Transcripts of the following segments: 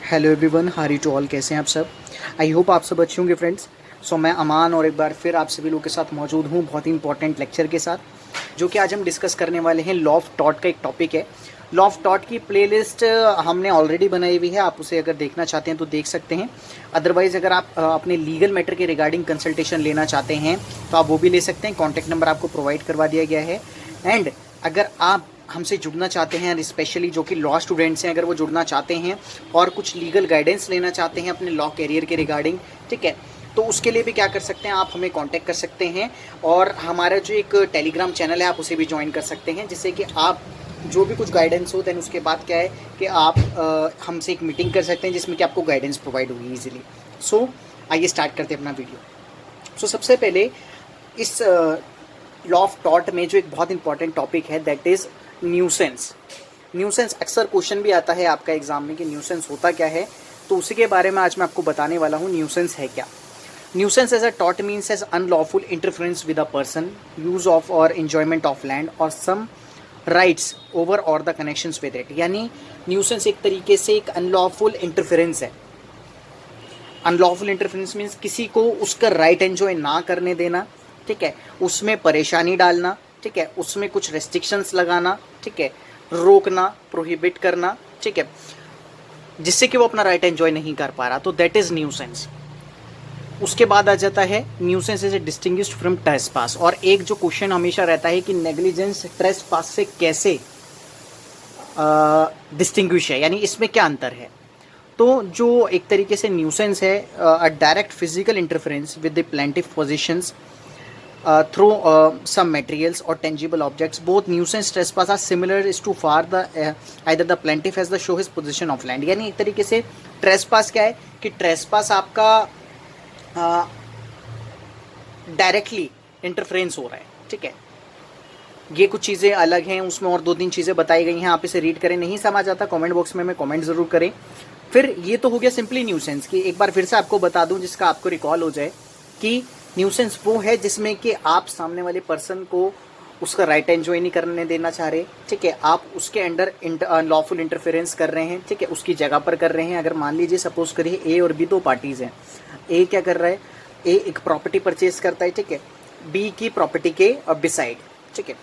Hello everyone, हारी to all. कैसे हैं आप सब? आई होप आप सब अच्छे होंगे फ्रेंड्स। सो मैं अमान और एक बार फिर आप सभी लोगों के साथ मौजूद हूँ बहुत ही इंपॉर्टेंट लेक्चर के साथ, जो कि आज हम डिस्कस करने वाले हैं। लॉ ऑफ टॉट का एक टॉपिक है। लॉ ऑफ टॉट की प्लेलिस्ट हमने ऑलरेडी बनाई हुई है, आप उसे अगर देखना चाहते हैं तो देख सकते हैं। अदरवाइज़ अगर आप अपने लीगल मैटर के रिगार्डिंग कंसल्टेशन लेना चाहते हैं तो आप वो भी ले सकते हैं। कॉन्टैक्ट नंबर आपको प्रोवाइड करवा दिया गया है। एंड अगर आप हमसे जुड़ना चाहते हैं, स्पेशली जो कि लॉ स्टूडेंट्स हैं, अगर वो जुड़ना चाहते हैं और कुछ लीगल गाइडेंस लेना चाहते हैं अपने लॉ करियर के रिगार्डिंग, ठीक है, तो उसके लिए भी क्या कर सकते हैं, आप हमें कांटेक्ट कर सकते हैं। और हमारा जो एक टेलीग्राम चैनल है आप उसे भी ज्वाइन कर सकते हैं, जिससे कि आप जो भी कुछ गाइडेंस हो देन उसके बाद क्या है कि आप हमसे एक मीटिंग कर सकते हैं जिसमें कि आपको गाइडेंस प्रोवाइड होगी ईजिली। सो आइए स्टार्ट करते हैं अपना वीडियो। सो सबसे पहले इस लॉ ऑफ टॉट में जो एक बहुत इंपॉर्टेंट टॉपिक है दैट इज़ न्यूसेंस। न्यूसेंस अक्सर क्वेश्चन भी आता है आपका एग्जाम में कि न्यूसेंस होता क्या है, तो उसी के बारे में आज मैं आपको बताने वाला हूँ। न्यूसेंस है क्या? न्यूसेंस एज अ टॉट means as unlawful interference with a person, use of or enjoyment of land or some rights over or the connections with it. यानी न्यूसेंस एक तरीके से एक अनलॉफुल इंटरफेरेंस है। अनलॉफुल इंटरफेरेंस मीन्स किसी को उसका राइट एंजॉय ना करने देना, ठीक है, उसमें परेशानी डालना, ठीक है, उसमें कुछ रेस्ट्रिक्शंस लगाना, ठीक है, रोकना, प्रोहिबिट करना, ठीक है, जिससे कि वो अपना राइट एंजॉय नहीं कर पा रहा, तो दैट इज न्यूसेंस। उसके बाद आ जाता है nuisance is distinguished from trespass. और एक जो क्वेश्चन हमेशा रहता है कि नेग्लिजेंस ट्रेसपास से कैसे डिस्टिंग्विश है, यानी इसमें क्या अंतर है। तो जो एक तरीके से न्यूसेंस है, अ direct physical interference with the plaintiff positions through some materials or tangible objects. Both nuisance trespass are similar is to far the either the plaintiff has the show his position of land. यानी एक तरीके से trespass क्या है कि trespass आपका directly interference हो रहा है, ठीक है। ये कुछ चीज़ें अलग हैं, उसमें और 2-3 चीज़ें बताई गई हैं, आप इसे रीड करें। नहीं समझ आता कमेंट बॉक्स में कमेंट ज़रूर करें। फिर ये तो हो गया सिंपली न्यूसेंस की। एक बार फिर से आपको बता दूं जिसका आपको रिकॉल हो जाए कि न्यूसेंस वो है जिसमें कि आप सामने वाले पर्सन को उसका राइट एंजॉय नहीं करने देना चाह रहे, ठीक है, आप उसके अंडर लॉफुल इंटरफेरेंस कर रहे हैं, ठीक है, उसकी जगह पर कर रहे हैं। अगर मान लीजिए सपोज करिए ए और बी दो पार्टीज हैं। ए क्या कर रहा है, ए एक प्रॉपर्टी परचेज करता है, ठीक है, बी की प्रॉपर्टी के बिसाइड, ठीक है।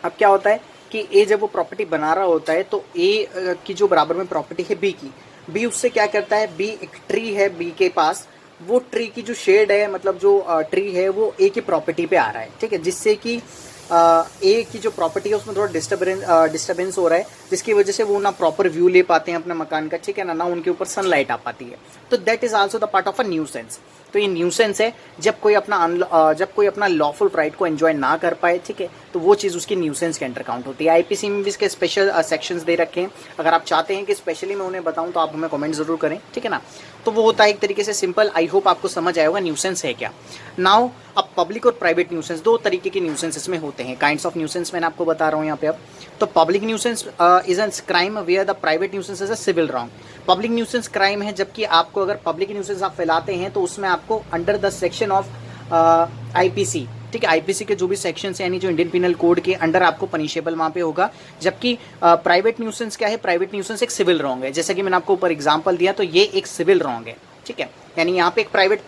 अब क्या होता है कि ए जब वो प्रॉपर्टी बना रहा होता है तो ए की जो बराबर में प्रॉपर्टी है बी की, बी उससे क्या करता है, बी एक ट्री है बी के पास, वो ट्री की जो शेड है, मतलब जो ट्री है वो ए की प्रॉपर्टी पे आ रहा है, ठीक है, जिससे कि ए की जो प्रॉपर्टी है उसमें थोड़ा डिस्टर्बेंस हो रहा है, जिसकी वजह से वो ना प्रॉपर व्यू ले पाते हैं अपने मकान का, ठीक है ना उनके ऊपर सनलाइट आ पाती है। तो that is also the part of a nuisance. तो ये न्यूसेंस है जब कोई अपना लॉफुल राइट को एंजॉय ना कर पाए, ठीक है, तो वो चीज़ उसकी न्यूसेंस के अंडर काउंट होती है। आईपीसी में भी इसके स्पेशल सेक्शंस दे रखे हैं। अगर आप चाहते हैं कि स्पेशली मैं उन्हें बताऊं तो आप हमें कमेंट जरूर करें, ठीक है ना। तो वो होता है एक तरीके से सिंपल। आई होप आपको समझ आया होगा न्यूसेंस है क्या। नाउ अब पब्लिक और प्राइवेट न्यूसेंस, दो तरीके के न्यूसेंस इसमें होते हैं। काइंड्स ऑफ न्यूसेंस मैंने आपको बता रहा हूँ यहाँ पे। अब तो public nuisance is an crime where the private nuisance is a civil wrong. Public nuisance crime है जबकि आपको अगर पब्लिक न्यूसेंस आप फैलाते हैं तो उसमें आपको under the section of IPC, ठीक है, आईपीसी के जो भी सेक्शन है यानी जो इंडियन पिनल कोड के अंडर आपको पनिशेबल वहां पे होगा। जबकि प्राइवेट न्यूसेंस क्या है, प्राइवेट न्यूसेंस एक सिविल रॉन्ग है। जैसा कि मैंने आपको ऊपर एग्जांपल दिया तो ये एक सिविल रॉन्ग है, ठीक है, यानी यहाँ पे एक प्राइवेट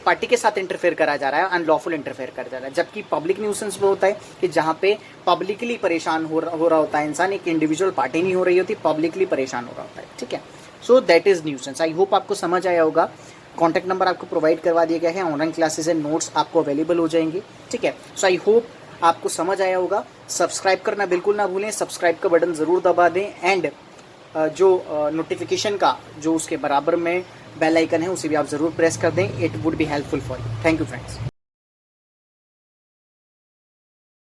पार्टी के साथ इंटरफेयर करा जा रहा है, अनलॉफुल इंटरफेयर करा जा रहा है। जबकि पब्लिक न्यूसेंस वो होता है कि जहाँ पे पब्लिकली परेशान हो रहा होता है इंसान, एक इंडिविजुअल पार्टी नहीं हो रही होती, पब्लिकली परेशान हो रहा होता है, ठीक है। So that is nuisance. I hope आपको समझ आया होगा। कॉन्टैक्ट नंबर आपको प्रोवाइड करवा दिया गया है, ऑनलाइन क्लासेस एंड नोट्स आपको अवेलेबल हो जाएंगे, ठीक है। सो आई होप आपको समझ आया होगा। सब्सक्राइब करना बिल्कुल ना भूलें, सब्सक्राइब का बटन ज़रूर दबा दें। एंड जो नोटिफिकेशन का जो उसके बराबर में बेल आइकन है उसे भी आप ज़रूर प्रेस कर दें। It would be helpful for you. Thank you friends.